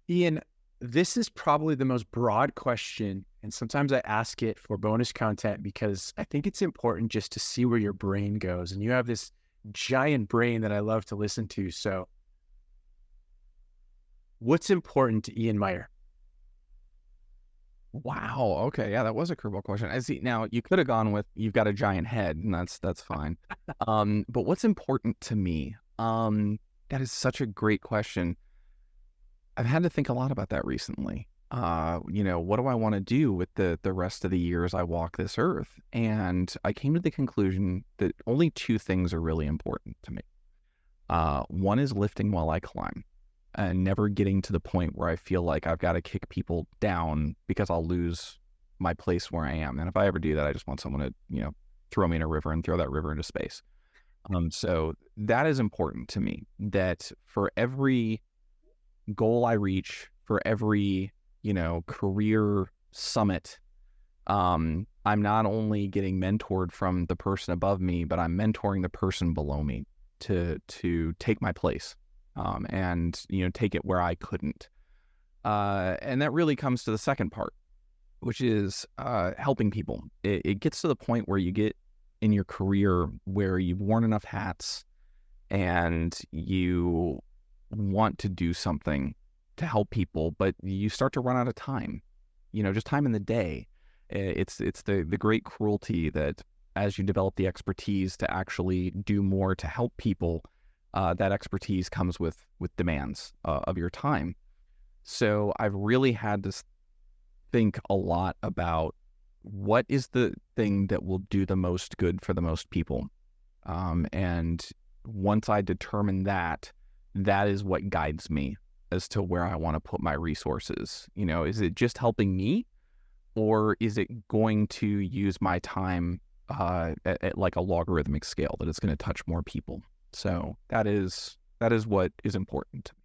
Ian, this is probably the most broad question, and sometimes I ask it for bonus content because I think it's important just to see where your brain goes. And you have this giant brain that I love to listen to. So, what's important to Ian Meyer? Wow. Okay. Yeah, that was a curveball question. I see. Now you could have gone with you've got a giant head, and that's fine. But what's important to me? That is such a great question. I've had to think a lot about that recently. What do I want to do with the rest of the years I walk this earth? And I came to the conclusion that only two things are really important to me. One is lifting while I climb and never getting to the point where I feel like I've got to kick people down because I'll lose my place where I am. And if I ever do that, I just want someone to, throw me in a river and throw that river into space. So that is important to me, that for every goal I reach, for every, career summit, I'm not only getting mentored from the person above me, but I'm mentoring the person below me to take my place, and take it where I couldn't. And that really comes to the second part, which is helping people. It gets to the point where you get in your career where you've worn enough hats and you want to do something to help people, but you start to run out of time, just time in the day. It's the great cruelty that as you develop the expertise to actually do more to help people, that expertise comes with demands of your time. So I've really had to think a lot about what is the thing that will do the most good for the most people. And once I determine that, that is what guides me as to where I want to put my resources. Is it just helping me, or is it going to use my time at like a logarithmic scale that it's going to touch more people? So that is what is important to me.